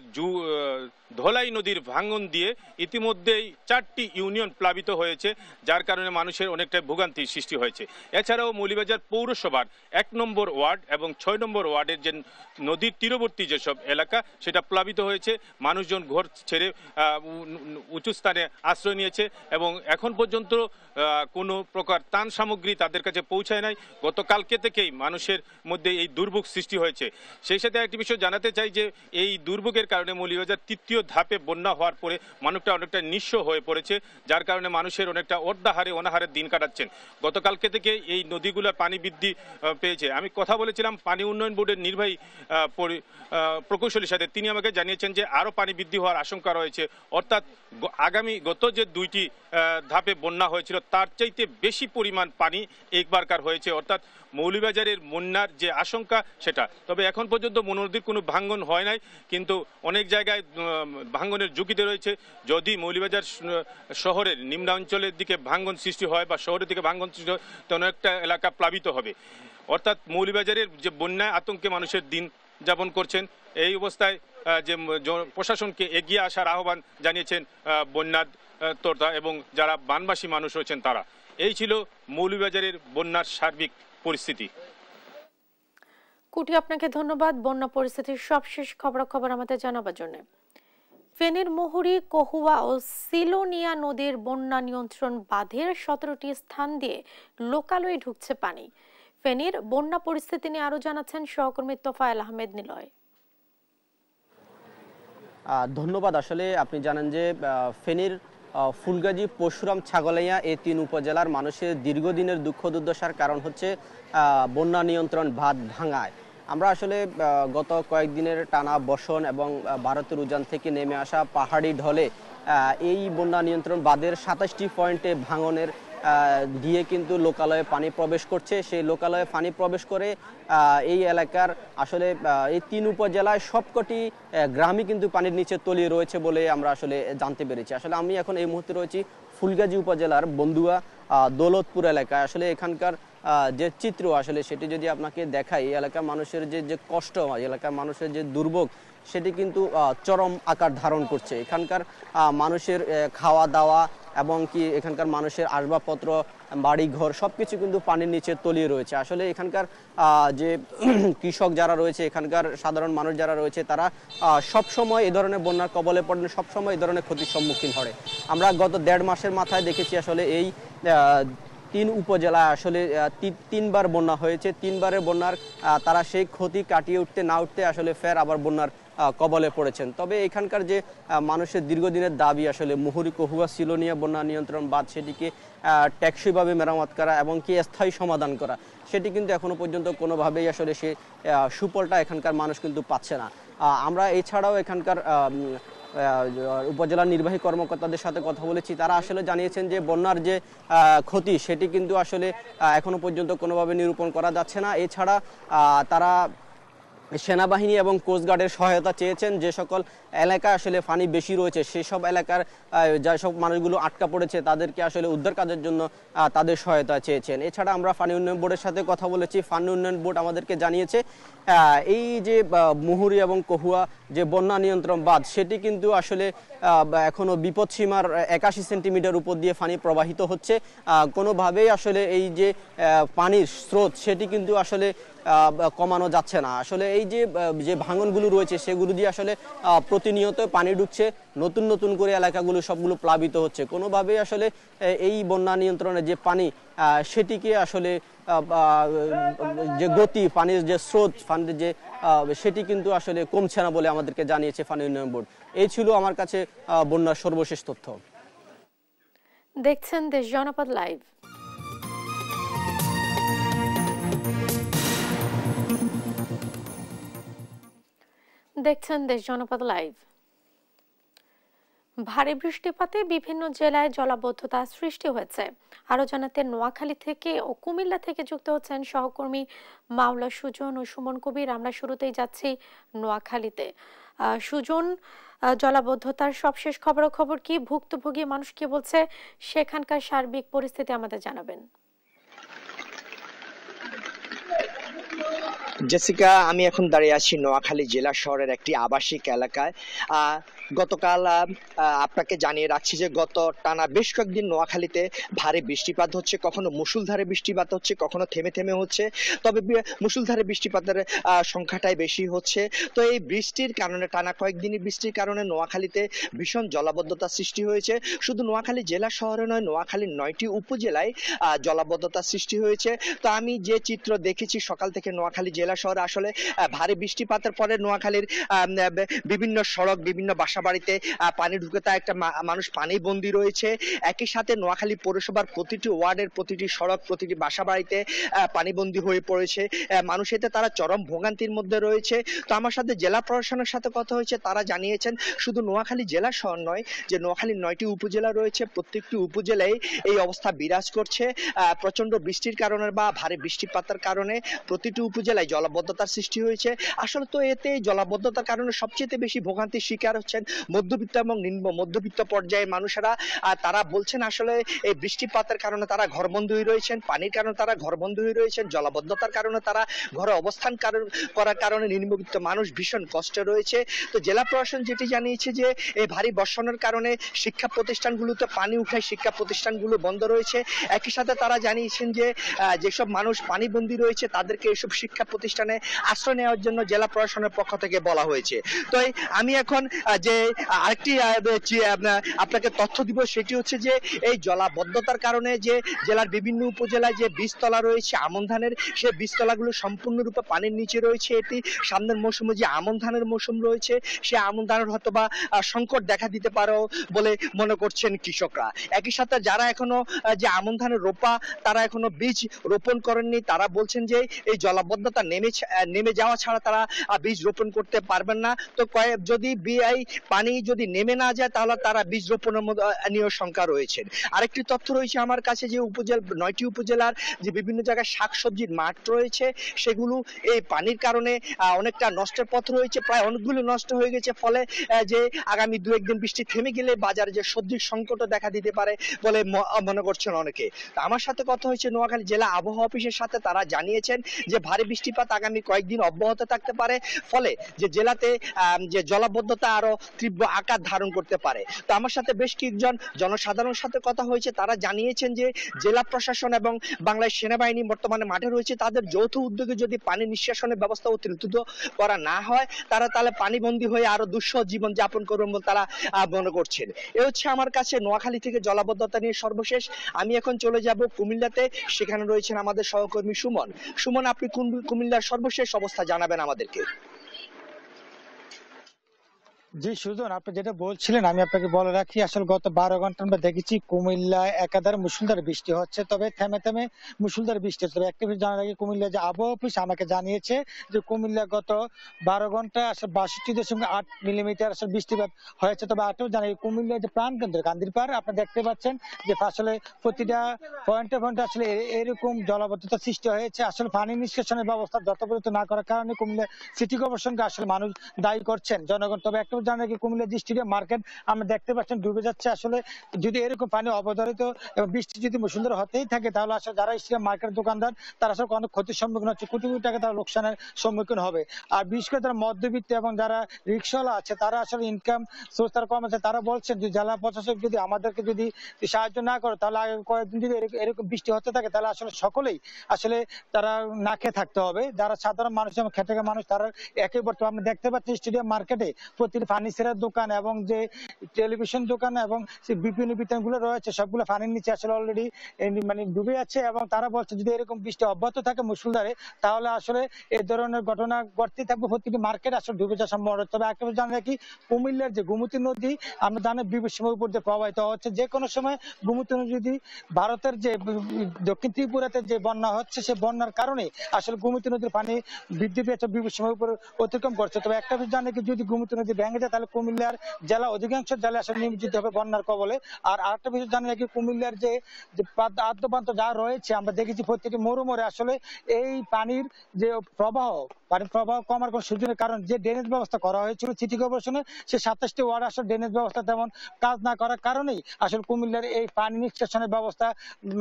Speaker 5: ধলাই নদীর ভাঙন দিয়ে ইতিমধ্যেই 4টি ইউনিয়ন প্লাবিত হয়েছে, যার কারণে মানুষের অনেকটা ভোগান্তির সৃষ্টি হয়েছে। এছাড়াও মৌলভীবাজার পৌরসভার 1 নম্বর ওয়ার্ড এবং 6 নম্বর ওয়ার্ডের যে নদীর তীরবর্তী যেসব এলাকা সেটা প্লাবিত হয়েছে। মানুষজন ঘর ছেড়ে উঁচু স্থানে আশ্রয় নিয়েছে এবং এখন পর্যন্ত কোনো প্রকার ত্রাণ সামগ্রী তাদের কাছে পৌঁছায় নাই। গতকালকে থেকেই মানুষের মধ্যে এই দুর্ভোগ সৃষ্টি হয়েছে। সেই সাথে একটি বিষয় জানাতে চাই যে এই দুর্ভোগের কারণে মৌলভীবাজার তৃতীয় ধাপে বন্যা হওয়ার পরে মানুষটা অনেকটা নিঃস্ব হয়ে পড়েছে, যার কারণে মানুষের অনেকটা অনাহারে দিন কাটাচ্ছেন। গতকালকে থেকে এই নদীগুলোর পানি বৃদ্ধি পেয়েছে। আমি কথা বলেছিলাম পানি উন্নয়ন বোর্ডের নির্বাহী প্রকৌশলীর সাথে, তিনি আমাকে জানিয়েছেন যে আরও পানি বৃদ্ধি হওয়ার আশঙ্কা রয়েছে, অর্থাৎ গত যে 2টি ধাপে বন্যা হয়েছিল তার চাইতে বেশি পরিমাণ পানি একবারকার হয়েছে, অর্থাৎ মৌলভীবাজারের বন্যার যে আশঙ্কা সেটা। তবে এখন পর্যন্ত মনু নদীর কোনো ভাঙ্গন হয় নাই, কিন্তু অনেক জায়গায় ভাঙ্গনের ঝুঁকিতে রয়েছে। যদি মৌলভীবাজার শহরের নিম্নাঞ্চলের দিকে ভাঙ্গন সৃষ্টি হয় বা শহরের দিকে ভাঙ্গন সৃষ্টি হয় তখন একটা এলাকা প্লাবিত হবে। অর্থাৎ মৌলভীবাজারের যে বন্যায় আতঙ্কে মানুষের দিন যাপন করছেন, এই অবস্থায় যে প্রশাসনকে এগিয়ে আসার আহ্বান জানিয়েছেন বন্যার তথা এবং যারা বানবাসী মানুষ রয়েছেন তারা। এই ছিল মৌলভীবাজারের বন্যার সার্বিক পরিস্থিতি।
Speaker 1: কুটি, আপনাকে ধন্যবাদ বন্যা পরিস্থিতির সবশেষ খবরাখবর আমাদের জানাবার জন্য। ফেনীর মুহুরী, কহুয়া ও সিলোনিয়া নদীর বন্যা নিয়ন্ত্রণ বাঁধের 17টি স্থান দিয়ে লোকালয়ে ঢুকছে পানি। ফেনীর বন্যা পরিস্থিতি নিয়ে আরো জানাচ্ছেন সহকর্মী তোফায়েল আহমেদ নিলয়।
Speaker 6: ধন্যবাদ। আসলে আপনি জানেন যে ফেনীর ফুলগাজী, পরশুরাম, ছাগলাইয়া এই 3 উপজেলার মানুষের দীর্ঘদিনের দুঃখ দুর্দশার কারণ হচ্ছে বন্যা নিয়ন্ত্রণ বাঁধ ভাঙায়। আমরা আসলে গত কয়েকদিনের টানা বর্ষণ এবং ভারতের উজান থেকে নেমে আসা পাহাড়ি ঢলে এই বন্যা নিয়ন্ত্রণ বাঁধের 27টি পয়েন্টে ভাঙনের দিয়ে কিন্তু লোকালয়ে পানি প্রবেশ করছে। সেই লোকালয়ে পানি প্রবেশ করে এই এলাকার আসলে এই 3 উপজেলায় সবকটি গ্রামই কিন্তু পানির নিচে তলিয়ে রয়েছে বলে আমরা আসলে জানতে পেরেছি। আসলে আমি এখন এই মুহূর্তে রয়েছি ফুলগাজী উপজেলার বন্দুয়া দৌলতপুর এলাকায়। আসলে এখানকার যে চিত্র আসলে সেটি যদি আপনাকে দেখাই, এই এলাকার মানুষের যে কষ্ট, এলাকার মানুষের যে দুর্ভোগ সেটি কিন্তু চরম আকার ধারণ করছে। এখানকার মানুষের খাওয়া দাওয়া এবং কি এখানকার মানুষের আসবাবপত্র, বাড়ি ঘর সবকিছু কিন্তু পানির নিচে তলিয়ে রয়েছে। আসলে এখানকার যে কৃষক যারা রয়েছে, এখানকার সাধারণ মানুষ যারা রয়েছে তারা সবসময় এই ধরনের বন্যার কবলে পড়েন, সবসময় এই ধরনের ক্ষতির সম্মুখীন হয়। আমরা গত 1.5 মাসের মাথায় দেখেছি আসলে এই 3 উপজেলায় আসলে 3বার বন্যা হয়েছে। 3বারের বন্যার তারা সেই ক্ষতি কাটিয়ে উঠতে না উঠতে আসলে ফের আবার বন্যার কবলে পড়েছেন। তবে এখানকার যে মানুষের দীর্ঘদিনের দাবি আসলে মুহুরী কহুয়া সিলোনিয়া বন্যা নিয়ন্ত্রণ বাঁধ সেটিকে টেকসইভাবে মেরামত করা এবং কি স্থায়ী সমাধান করা, সেটি কিন্তু এখনো পর্যন্ত কোনোভাবেই আসলে সে সুফলটা এখানকার মানুষ কিন্তু পাচ্ছে না। আমরা এছাড়াও এখানকার উপজেলা নির্বাহী কর্মকর্তাদের সাথে কথা বলেছি, তারা আসলে জানিয়েছেন যে বন্যার যে ক্ষতি সেটি কিন্তু আসলে এখনো পর্যন্ত কোনোভাবে নিরূপণ করা যাচ্ছে না। এছাড়া তারা সেনাবাহিনী এবং কোস্টগার্ডের সহায়তা চেয়েছেন। যে সকল এলাকা আসলে পানি বেশি রয়েছে সেসব এলাকার যেসব মানুষগুলো আটকা পড়েছে তাদেরকে আসলে উদ্ধার কাজের জন্য তাদের সহায়তা চেয়েছেন। এছাড়া আমরা পানি উন্নয়ন বোর্ডের সাথে কথা বলেছি। পানি উন্নয়ন বোর্ড আমাদেরকে জানিয়েছে এই যে মুহুরী এবং কহুয়া যে বন্যা নিয়ন্ত্রণ বাঁধ সেটি কিন্তু আসলে এখনো বিপদসীমার 81 সেন্টিমিটার উপর দিয়ে পানি প্রবাহিত হচ্ছে। কোনোভাবেই আসলে এই যে পানির স্রোত সেটি কিন্তু আসলে কমানো যাচ্ছে না। আসলে এই যে ভাঙনগুলো রয়েছে সেগুলো দিয়ে আসলে প্রতিনিয়ত পানি ঢুকছে, নতুন নতুন করে এলাকাগুলো সবগুলো প্লাবিত হচ্ছে। কোনোভাবেই আসলে এই বন্যা নিয়ন্ত্রণের যে পানি সেটিকে আসলে যে গতি, পানির যে স্রোত, পানির যে সেটি কিন্তু আসলে কমছে না বলে আমাদেরকে জানিয়েছে পানি উন্নয়ন বোর্ড। এই ছিল আমার কাছে বন্যার সর্বশেষ তথ্য।
Speaker 1: দেখছেন দেশ জনপদ লাইভ। দেখছেন দেশ জনপদ লাইভ। ভারী বৃষ্টিপাতে বিভিন্ন জেলায় জলাবদ্ধতা সৃষ্টি হয়েছে। আরো জানাতে নোয়াখালী থেকে ও কুমিল্লা থেকে যুক্ত হচ্ছেন সহকর্মী মাওলা সুজন ও সুমন কবির। আমরা শুরুতেই যাচ্ছি নোয়াখালীতে। সুজন, জলাবদ্ধতার সবশেষ খবর কি? ভুক্তভোগী মানুষ কি বলছে? সেখানকার সার্বিক পরিস্থিতি আমাদের জানাবেন।
Speaker 7: জেসিকা, আমি এখন দাঁড়িয়ে আছি নোয়াখালী জেলা শহরের একটি আবাসিক এলাকায়। গতকাল আপনাকে জানিয়ে রাখছি যে গত টানা বেশ কয়েকদিন নোয়াখালীতে ভারী বৃষ্টিপাত হচ্ছে, কখনো মুষলধারে বৃষ্টিপাত হচ্ছে, কখনো থেমে থেমে হচ্ছে। তবে মুষলধারে বৃষ্টিপাতের সংখ্যাটাই বেশি হচ্ছে। তো এই বৃষ্টির কারণে, টানা কয়েকদিনের বৃষ্টির কারণে নোয়াখালীতে ভীষণ জলাবদ্ধতা সৃষ্টি হয়েছে। শুধু নোয়াখালী জেলা শহরে নয়, নোয়াখালীর 9টি উপজেলায় জলাবদ্ধতা সৃষ্টি হয়েছে। তো আমি যে চিত্র দেখেছি সকাল থেকে নোয়াখালী জেলা শহরে, আসলে ভারী বৃষ্টিপাতের পরে নোয়াখালীর বিভিন্ন সড়ক, বিভিন্ন বাসা বাড়িতে পানি ঢুকে তা একটা মানুষ পানি বন্দী রয়েছে। একই সাথে নোয়াখালী পৌরসভার প্রতিটি ওয়ার্ডের প্রতিটি সড়ক, প্রতিটি বাসা বাড়িতে পানিবন্দী হয়ে পড়েছে মানুষ। এতে তারা চরম ভোগান্তির মধ্যে রয়েছে। তো আমার সাথে জেলা প্রশাসনের সাথে কথা হয়েছে, তারা জানিয়েছেন শুধু নোয়াখালী জেলা শহর নয়, যে নোয়াখালীর 9টি উপজেলা রয়েছে, প্রত্যেকটি উপজেলায় এই অবস্থা বিরাজ করছে। প্রচন্ড বৃষ্টির কারণে বা ভারী বৃষ্টিপাতের কারণে প্রতিটি উপজেলায় জলাবদ্ধতার সৃষ্টি হয়েছে। আসলে তো এতে জলাবদ্ধতার কারণে সবচেয়ে বেশি ভোগান্তির শিকার হচ্ছেন মধ্যবিত্ত এবং নিম্ন মধ্যবিত্ত পর্যায়ের মানুষেরা। তারা বলছেন আসলে এই বৃষ্টিপাতের কারণে তারা ঘরবন্দি হয়ে রয়েছেন, পানির কারণে তারা ঘরবন্দি হয়ে রয়েছেন, জলাবদ্ধতার কারণে তারা ঘরে অবস্থান করার কারণে নিম্নবিত্ত মানুষ ভীষণ কষ্টে রয়েছে। তো জেলা প্রশাসন যেটি জানিয়েছে যে এই ভারী বর্ষণের কারণে শিক্ষা প্রতিষ্ঠানগুলোতে পানি উঠায়, শিক্ষা প্রতিষ্ঠানগুলো বন্ধ রয়েছে। একই সাথে তারা জানিয়েছেন যে যেসব মানুষ পানিবন্দী রয়েছে তাদেরকে এসব শিক্ষা প্রতিষ্ঠানে আশ্রয় নেওয়ার জন্য জেলা প্রশাসনের পক্ষ থেকে বলা হয়েছে। তো আমি এখন যে আরেকটি আপনাকে তথ্য দিব, সেটি হচ্ছে যে এই জলাবদ্ধতার কারণে যে জেলার বিভিন্ন উপজেলায় যে বীজতলা রয়েছে আমন ধানের, সেই বীজতলাগুলো সম্পূর্ণরূপে পানির নিচে রয়েছে। এটি সামনের মৌসুমে যে আমন ধানের মৌসুম রয়েছে, সে আমন ধানের হয়তো বা সংকট দেখা দিতে পারে বলে মনে করছেন কৃষকরা। একই সাথে যারা এখনো যে আমন ধানের রোপা, তারা এখনো বীজ রোপণ করেননি, তারা বলছেন যে এই জলাবদ্ধতা নেমে যাওয়া ছাড়া তারা বীজ রোপণ করতে পারবেন না। তো যদি পানি যদি নেমে না যায় তাহলে তারা বীজ রোপণের নিয়ে শঙ্কা রয়েছে। আরেকটি তথ্য রয়েছে আমার কাছে যে 9টি উপজেলার যে বিভিন্ন জায়গায় শাকসবজির মাঠ রয়েছে, সেগুলো এই পানির কারণে অনেকটা নষ্টের পথ রয়েছে, প্রায় অনেকগুলো নষ্ট হয়ে গেছে। ফলে যে আগামী 2-1 দিন বৃষ্টি থেমে গেলে বাজারে যে সবজির সংকটও দেখা দিতে পারে বলে মনে করছেন অনেকে। তো আমার সাথে কথা হয়েছে নোয়াখালী জেলা আবহাওয়া অফিসের সাথে, তারা জানিয়েছেন যে ভারী বৃষ্টিপাত আগামী কয়েকদিন অব্যাহত থাকতে পারে, ফলে যে জেলাতে যে জলাবদ্ধতা আরো তীব্র আকার ধারণ করতে পারে। তো আমার সাথে বেশ কয়েকজন জনসাধারণের সাথে কথা হয়েছে, তারা জানিয়েছেন যে জেলা প্রশাসন এবং বাংলাদেশ সেনাবাহিনী বর্তমানে মাঠে রয়েছে, তাদের যৌথ উদ্যোগে যদি পানি নিষ্কাশনের ব্যবস্থা অতিরিক্ত করা না হয়, তাহলে পানিবন্দী হয়ে আরো দুঃসহ জীবন যাপন করবেন বলে তারা মনে করছেন। এ হচ্ছে আমার কাছে নোয়াখালী থেকে জলাবদ্ধতা নিয়ে সর্বশেষ। আমি এখন চলে যাব কুমিল্লাতে, সেখানে রয়েছেন আমাদের সহকর্মী সুমন। সুমন, আপনি কুমিল্লার সর্বশেষ অবস্থা জানাবেন আমাদেরকে।
Speaker 8: জি সুজন, আপনি যেটা বলছিলেন আমি আপনাকে বলে রাখি, আসলে গত 12 ঘন্টা আমরা দেখেছি কুমিল্লায় একাধারে মুষলধারে বৃষ্টি হচ্ছে, তবে থেমে থেমে মুষলধারে বৃষ্টি হচ্ছে। তবে একটা বিষয় জানার আগে, কুমিল্লা যে আবহাওয়া অফিস আমাকে জানিয়েছে যে কুমিল্লা গত 12 ঘন্টায় আসলে 62.8 মিলিমিটার আসলে বৃষ্টিপাত হয়েছে। তবে আরেকটাও জানি, কুমিল্লার যে প্রাণকেন্দ্র কান্দিরপাড় আপনি দেখতে পাচ্ছেন যে আসলে প্রতিটা পয়েন্টে পয়েন্টে আসলে এরকম জলাবদ্ধতা সৃষ্টি হয়েছে। আসলে পানি নিষ্কাশনের ব্যবস্থা যথাযথ না করার কারণে কুমিল্লা সিটি কর্পোরেশনকে আসলে মানুষ দায়ী করছেন জনগণ। তবে একটা জানা কি, কুমিল্লা যে স্টেডিয়াম মার্কেট আমরা দেখতে পাচ্ছেন ডুবে যাচ্ছে। আসলে যদি এরকম পানি অবধারিত এবং বৃষ্টি যদি সুন্দর হতেই থাকে, তাহলে আসলে যারা স্টেডিয়াম মার্কেট দোকানদার তারা আসলে অনেক ক্ষতির সম্মুখীন হচ্ছে, কোটি কোটি টাকা তারা লোকসানের সম্মুখীন হবে। আর বিশেষ করে তারা মধ্যবিত্ত এবং যারা রিক্সাওয়ালা আছে তারা আসলে ইনকাম সোর্স তারা কম আছে, তারা বলছেন যে জেলা প্রশাসক যদি আমাদেরকে যদি সাহায্য না করে, তাহলে আগে কয়েকদিন যদি এরকম বৃষ্টি হতে থাকে, তাহলে আসলে সকলেই আসলে তারা না খেয়ে থাকতে হবে। যারা সাধারণ মানুষ এবং খেটে খাওয়া মানুষ তারা একই বর্তমানে আপনি দেখতে পাচ্ছেন স্টেডিয়াম মার্কেটে প্রতিটি ফার্নিচারের দোকান এবং যে টেলিভিশন দোকান এবং বিপিএল বিতান গুলো রয়েছে সবগুলো পানির নিচে আসলে অলরেডি মানে ডুবে আছে। এবং তারা বলছে যদি এরকম বৃষ্টি অব্যাহত থাকে মুষলধারে, তাহলে আসলে এই ধরনের ঘটনা ঘটতে থাকবে, প্রতিটি মার্কেট আসলে ডুবে যাওয়ার সম্ভাবনা। তবে একটা জানা রাখি, কুমিল্লার যে গোমতী নদী আমরা জানি বিভীষিকার উপর দিয়ে প্রবাহিত হচ্ছে, যে কোনো সময় গোমতী নদী ভারতের যে দক্ষিণ ত্রিপুরাতে যে বন্যা হচ্ছে, সে বন্যার কারণে আসলে গোমতী নদীর পানি বৃদ্ধি পেয়েছে, বিভীষিকার উপর অতিক্রম করছে। তবে একটা জানে কি, যদি গোমতী নদী ভেঙে যায় তাহলে কুমিল্লার জেলা অধিকাংশ জেলা আসলে নিমজ্জিত হবে বন্যার কবলে। আর আরেকটা বিষয় জানি নাকি, কুমিল্লার যে আদ্যপ্রান্ত যা রয়েছে আমরা দেখেছি প্রত্যেকটি মরুমরে আসলে এই পানির যে প্রবাহ, পানির প্রবাহ কমার কোন সুযোগের কারণ যে ড্রেনেজ ব্যবস্থা করা হয়েছিল সিটি কর্পোরেশনে, সে 27টি ওয়ার্ড আসলে ড্রেনেজ ব্যবস্থা তেমন কাজ না করার কারণেই আসলে কুমিল্লার এই পানি নিষ্কাশনের ব্যবস্থা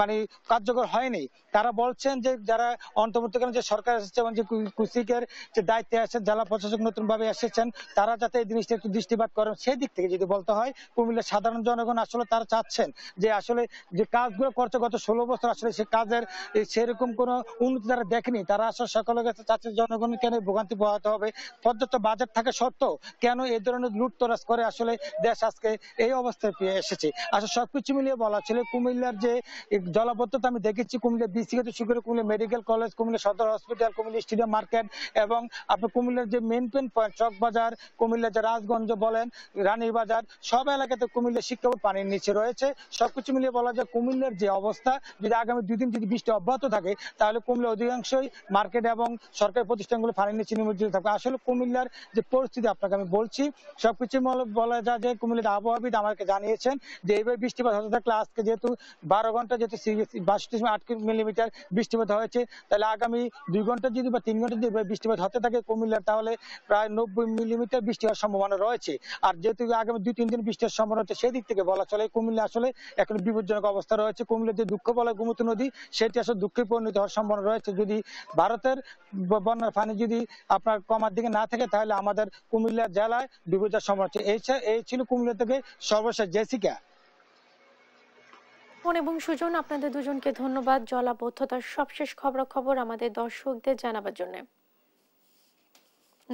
Speaker 8: মানে কার্যকর হয়নি। তারা বলছেন যে যারা অন্তর্বর্তীকালীন যে সরকার এসেছে এবং যে কুসিকের যে দায়িত্বে আছেন, জেলা প্রশাসক নতুন ভাবে এসেছেন, তারা যাতে এই জিনিসটা একটু দৃষ্টিপাত করেন। সেই দিক থেকে যদি বলতে হয়, কুমিল্লার সাধারণ জনগণ আসলে তারা চাচ্ছেন যে আসলে যে কাজগুলো করছে গত 16 বছর আসলে সে কাজের সেরকম কোনো উন্নতি তারা দেখেনি। তারা আসলে সকলের কাছে চাচ্ছে জনগণ কেন ভোগান্তি পোহাতে হবে, পর্যাপ্ত বাজেট থাকে সত্ত্বেও কেন এই ধরনের লুটতরাজ করে আসলে দেশ আজকে এই অবস্থায় পেয়ে এসেছে। আসলে সবকিছু মিলিয়ে বলা ছিল কুমিল্লার যে জলাবদ্ধতা আমি দেখেছি, কুমিল্লা বিসি থেকে শুরু করে কুমিল্লা মেডিকেল কলেজ, কুমিল্লা সদর হসপিটাল, কুমিল্লা স্টেডিয়াম মার্কেট এবং আপনার কুমিল্লার যে মেন পয়েন্ট চকবাজার, কুমিল্লার যে রাজগঞ্জ বলেন, রানীর বাজার, সব এলাকাতে কুমিল্লা শিক্ষা বোর্ড পানির নিচে রয়েছে। সবকিছু মিলিয়ে বলা যায় কুমিল্লার যে অবস্থা, যদি আগামী 2 দিন যদি বৃষ্টি অব্যাহত থাকে, তাহলে কুমিল্লা অধিকাংশই মার্কেট এবং সরকারি প্রতিষ্ঠানগুলো পানির নিচে নিমজ্জিত থাকবে। আসলে কুমিল্লার যে পরিস্থিতি আপনাকে আমি বলছি, সবকিছু বলা যায় যে কুমিল্লার আবহাওয়াবিদ আমাকে জানিয়েছেন যে এইভাবে বৃষ্টিপাত হতে থাকলে, আজকে যেহেতু 12 ঘন্টা যেহেতু 62.8 মিলিমিটার বৃষ্টিপাত হয়েছে, তাহলে আগামী 2 ঘন্টা যদি বা 3 ঘন্টা যদি বৃষ্টিপাত হতে থাকে কুমিল্লার, তাহলে প্রায় 90 মিলিমিটার বৃষ্টি হওয়ার সম্ভাবনা রয়েছে। আর যেহেতু আগামী 2-3 দিন বৃষ্টির সম্ভাবনা হচ্ছে, সেই দিক থেকে বলা চলে কুমিল্লা আসলে এখন বিপজ্জনক অবস্থা রয়েছে। কুমিল্লার যে দুঃখ বলা গোমতী নদী, সেটি আসলে দুঃখে পরিণত হওয়ার সম্ভাবনা রয়েছে। যদি ভারতের বন্যার পানি যদি আপনার কমার দিকে না থাকে, তাহলে আমাদের কুমিল্লা জেলায় ডুবে যাওয়ার সম্ভাবনা হচ্ছে। এই ছিল কুমিল্লা থেকে সর্বশেষ জেসিকা
Speaker 1: এবং সুজন, আপনাদের দুজনকে ধন্যবাদ জলাবদ্ধতার সবশেষ খবরাখবর আমাদের দর্শকদের জানাবার জন্য।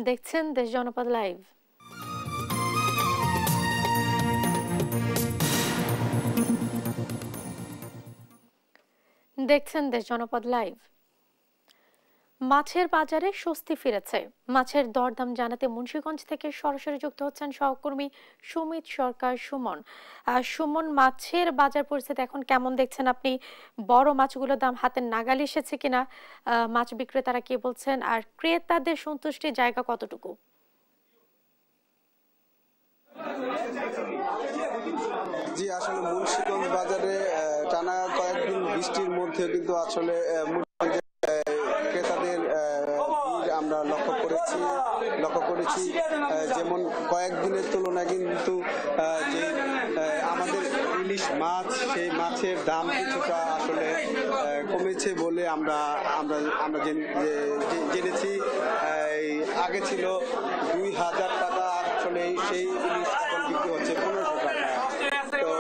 Speaker 1: দেখছেন দেশ জনপদ লাইভ। দেখছেন দেশ জনপদ লাইভ। মাছের বাজারে স্বস্তি ফিরেছে। মাছের দরদাম জানাতে মুন্সিগঞ্জ থেকে সরাসরি যুক্ত হচ্ছেন সহকর্মী সুমিত সরকার সুমন। সুমন, মাছের বাজার পরিস্থিতি এখন কেমন দেখছেন আপনি? বড় মাছগুলোর দাম হাতের নাগালে এসেছে কিনা, মাছ বিক্রেতারা কি বলছেন, আর ক্রেতাদের সন্তুষ্টির জায়গা কতটুকু?
Speaker 9: জি, আসলে মুন্সিগঞ্জ বাজারে টানা কয়েকদিন বৃষ্টির মধ্যে কিন্তু আসলে ক্রেতাদের আমরা লক্ষ্য করেছি যেমন কয়েকদিনের তুলনায় কিন্তু যে আমাদের ইলিশ মাছ, সেই মাছের দাম কিছুটা আসলে কমেছে বলে আমরা জেনেছি। আগে ছিল 2000 টাকা, আসলে সেই ইলিশ এখন বিক্রি হচ্ছে 1500 টাকা। তো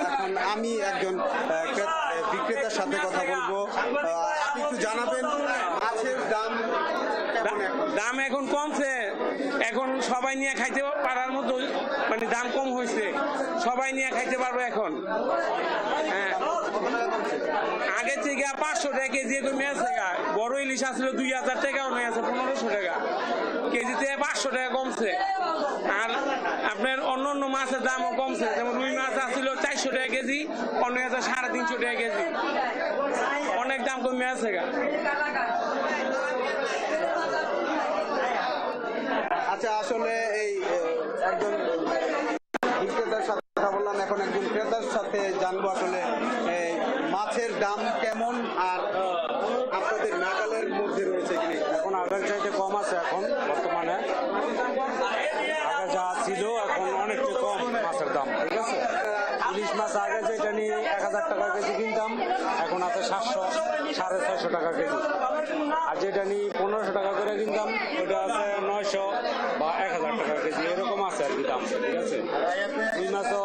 Speaker 9: এখন আমি একজন বিক্রেতার সাথে কথা বলবো। আপনি একটু জানাবেন মাছের দাম
Speaker 10: দাম এখন কমছে, এখন সবাই নিয়ে খাইতে পারার মতো, মানে দাম কম হয়েছে, সবাই নিয়ে খাইতে পারবে এখন। হ্যাঁ, আগে থেকে 500 টাকা কেজি কমে আছে। বড় ইলিশ আসলে 2000 টাকাও নেই, আছে 1500 টাকা কেজিতে, 500 টাকা কমছে। আর আপনার অন্য অন্য মাছের দামও কমছে, যেমন রুই মাছ আসছিল 400 টাকা কেজি, অন্য আছে 350 টাকা কেজি, অনেক দাম কমে আছে।
Speaker 9: আচ্ছা, আসলে এই একজন বিক্রেতার সাথে কথা বললাম, এখন একজন ক্রেতার সাথে জানবো আসলে মাছের দাম কেমন আর আপনাদের নাগালের মধ্যে রয়েছে কিনা।
Speaker 11: এখন আগের চাইতে কম আছে, এখন বর্তমানে আগে যা ছিল এখন অনেকটা কম মাছের দাম। ঠিক আছে, ইলিশ মাছ আগে যেটা নিয়ে 1000 টাকা কেজি কিনতাম, এখন আছে 700, 650 টাকা কেজি। আর যেটা নিয়ে 1500 টাকা করে কিনতাম, ওটা আছে 900 বা 1000 টাকা কেজি, এরকম আছে আর কি দাম। ঠিক আছে, রুই মাছও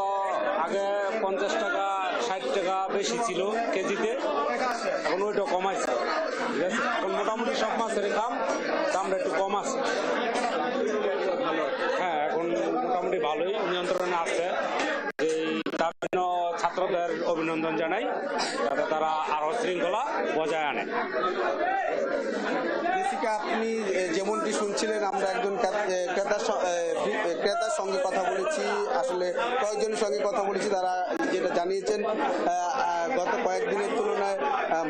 Speaker 11: আগে 50 টাকা 60 টাকা বেশি ছিল কেজিতে, এখন ওইটা কমাইছে। ঠিক আছে, এখন মোটামুটি সব মাছের দামটা একটু কম আছে। হ্যাঁ, এখন মোটামুটি ভালোই নিয়ন্ত্রণে আছে। তার জন্য ছাত্রদের অভিনন্দন জানাই, যাতে তারা আরো শৃঙ্খলা বজায় আনে।
Speaker 9: আপনি যেমনটি শুনছিলেন, আমরা একজন ক্রেতার সঙ্গে কথা বলেছি, আসলে কয়েকজনের সঙ্গে কথা বলেছি, তারা যেটা জানিয়েছেন গত কয়েকদিনের তুলনায়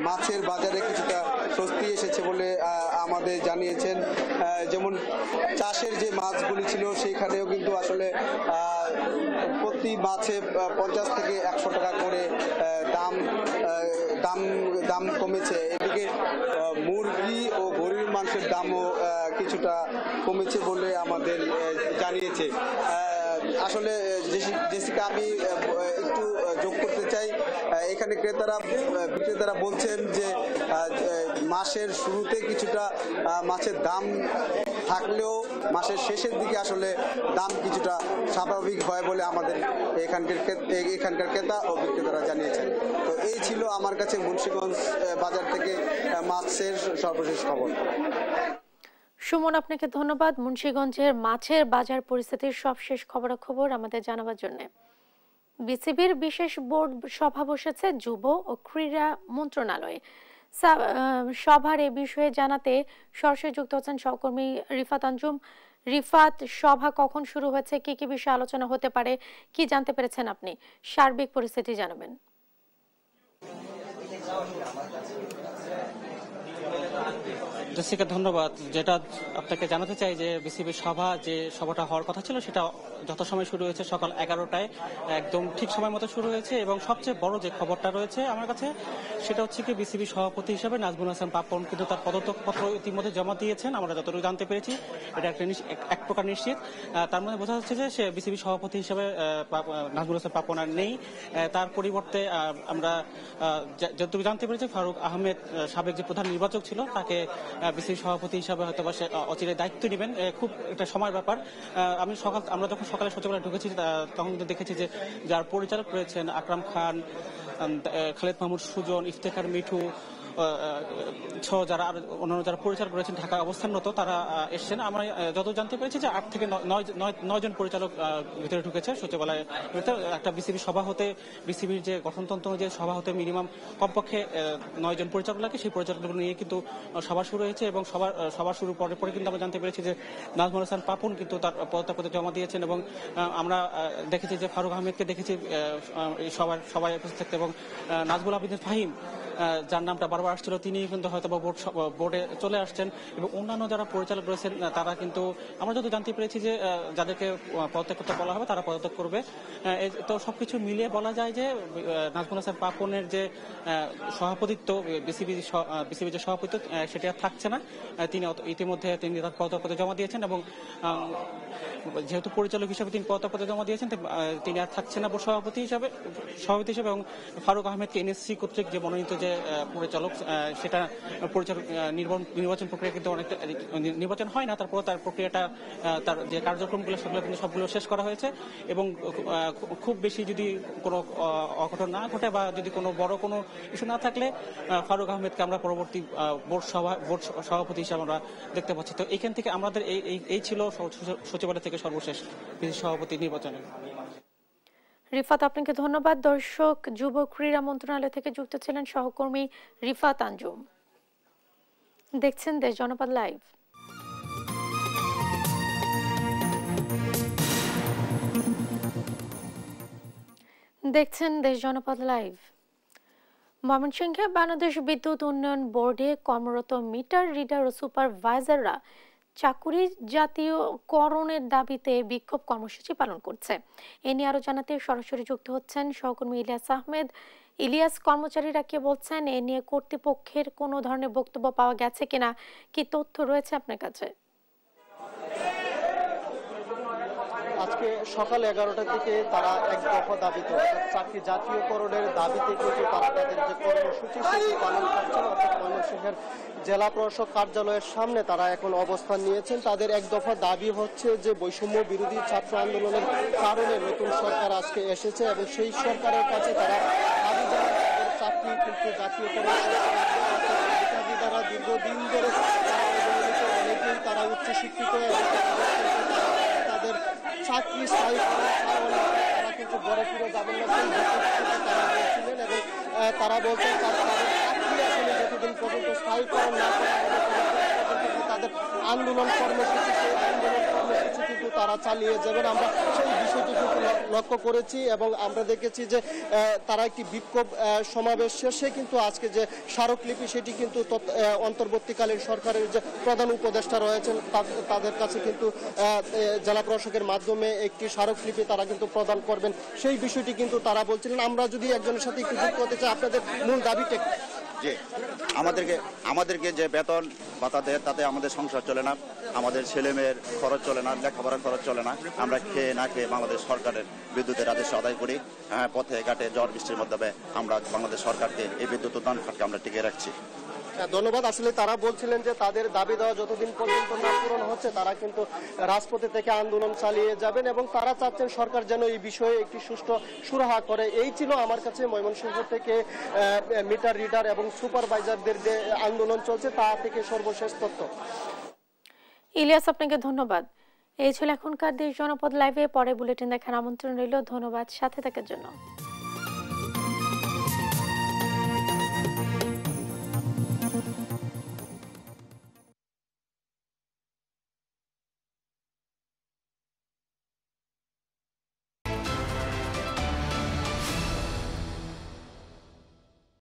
Speaker 9: মাছের বাজারে কিছুটা স্বস্তি এসেছে বলে আমাদের জানিয়েছেন। যেমন চাষের যে মাছগুলি ছিল সেইখানেও কিন্তু আসলে প্রতি মাছে 50 থেকে 100 টাকা করে দাম কমেছে। এদিকে মুরগি ও গরুর মাংসের দামও কিছুটা কমেছে বলে আমাদের জানিয়েছে। আসলে জেসিকা, আমি একটু যোগ করতে চাই, এখানে বিক্রেতারা বলছেন যে মাসের শুরুতে কিছুটা মাছের দাম থাকলেও মাসের শেষের দিকে আসলে দাম কিছুটা স্বাভাবিক হয় বলে আমাদের এখানকার ক্রেতা ও বিক্রেতারা জানিয়েছেন। তো এই ছিল আমার কাছে মুন্সিগঞ্জ বাজার থেকে মাছের সর্বশেষ খবর।
Speaker 1: সুমন, আপনাকে ধন্যবাদ মুন্সিগঞ্জের মাছের বাজার পরিস্থিতির সবশেষ খবরাখবর আমাদের জানাবার জন্য। বিসিবির বিশেষ বোর্ড সভা বসেছে যুব ও ক্রীড়া মন্ত্রণালয়ে। সভার এ বিষয়ে জানাতে সরাসরি যুক্ত হচ্ছেন সহকর্মী রিফাত আঞ্জুম। রিফাত, সভা কখন শুরু হয়েছে, কি কি বিষয়ে আলোচনা হতে পারে, কি জানতে পেরেছেন আপনি? সার্বিক পরিস্থিতি জানাবেন।
Speaker 12: জেসিকা, ধন্যবাদ। যেটা আপনাকে জানাতে চাই যে বিসিবির সভাটা হওয়ার কথা ছিল সেটা যথাসময়ে শুরু হয়েছে, সকাল 11টায় একদম ঠিক সময় মতো শুরু হয়েছে। এবং সবচেয়ে বড় যে খবরটা রয়েছে আমার কাছে সেটা হচ্ছে কি, বিসিবি সভাপতি হিসেবে নাজমুল হাসান পাপন কিন্তু তার পদত্যাগপত্র ইতিমধ্যে জমা দিয়েছেন। আমরা যতটুকু জানতে পেরেছি এটা এক প্রকার নিশ্চিত। তার মধ্যে বোঝা যাচ্ছে যে সে বিসিবি সভাপতি হিসেবে নাজমুল হাসান পাপন আর নেই। তার পরিবর্তে আমরা যতটুকু জানতে পেরেছি ফারুক আহমেদ, সাবেক যে প্রধান নির্বাচক ছিল, তাকে বিসিবি সভাপতি হিসাবে হয়তো বা সে অচিরে দায়িত্ব নেবেন। খুব একটা সময়ের ব্যাপার। আমরা যখন সকালে সচিবালয়ে ঢুকেছি তখন কিন্তু দেখেছি যে যার পরিচালক রয়েছেন আকরাম খান, খালেদ মাহমুদ সুজন, ইফতেখার মিঠু সহ অন্যান্য যারা পরিচালক রয়েছেন ঢাকা অবস্থানরত, তারা এসছেন। আমরা যত জানতে পেরেছি যে 8 থেকে 9 জন পরিচালক ভিতরে ঢুকেছে সচিবালয়ে। একটা বিসিবি সভা হতে, বিসিবির যে গঠনতন্ত্র অনুযায়ী সভা হতে মিনিমাম কমপক্ষে 9 জন পরিচালক লাগে। সেই পরিচালকগুলো নিয়ে কিন্তু সভা শুরু হয়েছে এবং সভা শুরুর পরে কিন্তু আমরা জানতে পেরেছি যে নাজমুল হাসান পাপন কিন্তু তার পদত্যাগপত্র জমা দিয়েছেন। এবং আমরা দেখেছি যে ফারুক আহমেদকে দেখেছি সবাই উপস্থিত থাকতে, এবং নাজমুল আবিদিন ফাহিম, যার নামটা বারবার আসছিল, তিনি কিন্তু হয়তো বোর্ডে চলে আসছেন। এবং অন্যান্য যারা পরিচালক রয়েছেন তারা কিন্তু আমরা যদি জানতে পেরেছি যে যাদেরকে পদত্যাগ করতে বলা হবে তারা পদত্যাগ করবে। তো সবকিছু মিলিয়ে বলা যায় যে নাজমুল হাসান পাপনের যে সভাপতিত্ব, বিসিবি যে সভাপতিত্ব, সেটা থাকছে না। তিনি ইতিমধ্যে তার পদত্যাগপত্র জমা দিয়েছেন এবং যেহেতু পরিচালক হিসেবে তিনি পদত্যাগপত্র জমা দিয়েছেন, তিনি আর থাকছে না সভাপতি হিসেবে। এবং ফারুক আহমেদকে এনএসসি কর্তৃক যে মনোনীত যে যে পরিচালক সেটা নির্বাচন প্রক্রিয়া কিন্তু অনেকটা নির্বাচন হয় না, তারপর তার প্রক্রিয়াটা তার যে কার্যক্রমগুলো সেগুলো কিন্তু সবগুলো শেষ করা হয়েছে এবং খুব বেশি যদি কোনো অঘটন না ঘটে বা যদি কোনো বড় কোনো ইস্যু না থাকলে ফারুক আহমেদকে আমরা পরবর্তী বোর্ড সভাপতি হিসেবে আমরা দেখতে পাচ্ছি। তো এখান থেকে আমাদের এই ছিল সচিবালয় থেকে সর্বশেষ সভাপতি নির্বাচনে।
Speaker 1: রিফাত, আপনাকে ধন্যবাদ। দর্শক, যুব ক্রীড়া মন্ত্রণালয় থেকে যুক্ত ছিলেন সহকর্মী রিফাত আঞ্জুম। দেখছেন দেশ জনপদ লাইভ। দেখছেন দেশ জনপদ লাইভ। ময়মনসিংহে বাংলাদেশ বিদ্যুৎ উন্নয়ন বোর্ডে কর্মরত মিটার রিডার ও সুপারভাইজাররা চাকুরি জাতীয়করণের দাবিতে বিক্ষোভ কর্মসূচি পালন করছে। এ নিয়ে আরো জানাতে সরাসরি যুক্ত হচ্ছেন সহকর্মী ইলিয়াস আহমেদ। ইলিয়াস, কর্মচারীরা কি বলছেন, এ নিয়ে কর্তৃপক্ষের কোনো ধরনের বক্তব্য পাওয়া গেছে কিনা, কি তথ্য রয়েছে আপনার কাছে?
Speaker 13: আজকে সকাল 11টা থেকে তারা এক দফা দাবিতে চাকরি জাতীয়করণের দাবিতে কিন্তু তারা তাদের যে কর্মসূচি সেটি পালন করছেন। অর্থাৎ ময়মনসিংহের জেলা প্রশাসক কার্যালয়ের সামনে তারা এখন অবস্থান নিয়েছেন। তাদের এক দফা দাবি হচ্ছে যে বৈষম্য বিরোধী ছাত্র আন্দোলনের কারণে নতুন সরকার আজকে এসেছে এবং সেই সরকারের কাছে তারা দাবি জানান তাদের চাকরি কিন্তু জাতীয়করণ দ্বারা দীর্ঘদিন ধরে অনেকেই তারা উচ্চশিক্ষিত এবং তাদের চাকরি স্থায়ী করার কারণে তারা কিন্তু ঘরে ফিরে যাবেন না তারা বলছিলেন এবং তারা বলছেন তাদের চাকরি আসলে যতদিন পর্যন্ত স্থায়ীকরণ না করা হবে তাদের আন্দোলন কর্মসূচি সেই আন্দোলন কর্মসূচি কিন্তু তারা চালিয়ে যাবেন। আমরা সেই বিষয়টি কিন্তু লক্ষ্য করেছি এবং আমরা দেখেছি যে তারা একটি বিক্ষোভ সমাবেশ শেষে কিন্তু আজকে যে স্মারকলিপি সেটি কিন্তু অন্তর্বর্তীকালীন সরকারের যে প্রধান উপদেষ্টা রয়েছেন তাদের কাছে কিন্তু জেলা প্রশাসকের মাধ্যমে একটি স্মারকলিপি তারা কিন্তু প্রদান করবেন, সেই বিষয়টি কিন্তু তারা বলছিলেন। আমরা যদি একজনের সাথে একটু যুক্ত করতে চাই, আপনাদের মূল দাবিটা
Speaker 14: যে আমাদেরকে যে বেতন ভাতা দেয় তাতে আমাদের সংসার চলে না, আমাদের ছেলেমেয়ের খরচ চলে না, লেখাপড়ার খরচ চলে না। আমরা খেয়ে না খেয়ে বাংলাদেশ সরকারের বিদ্যুতের রাজস্ব আদায় করি। পথে ঘাটে ঝড় বৃষ্টির মাধ্যমে আমরা বাংলাদেশ সরকারকে এই বিদ্যুৎ উৎপাদন খাতকে আমরা টিকিয়ে রাখছি।
Speaker 13: ধন্যবাদ। আসলে তারা বলছিলেন যে তাদের দাবি দেওয়া যতদিন পর্যন্ত না পূরণ হচ্ছে তারা কিন্তু রাজপথে থেকে আন্দোলন চালিয়ে যাবেন এবং তারা চাচ্ছেন সরকার যেন এই বিষয়ে একটি সুষ্ঠু সুরাহা করে। এই ছিল আমার কাছে ময়মনসিংহ থেকে মিটার রিডার এবং সুপারভাইজারদের যে আন্দোলন চলছে তা থেকে সর্বশেষ তথ্য।
Speaker 1: ইলিয়াস, আপনাকে ধন্যবাদ। এই ছিল এখনকার দেশ জনপদ লাইভে। পরে বুলেটিন দেখার আমন্ত্রণ রইল। ধন্যবাদ সাথে থাকার জন্য।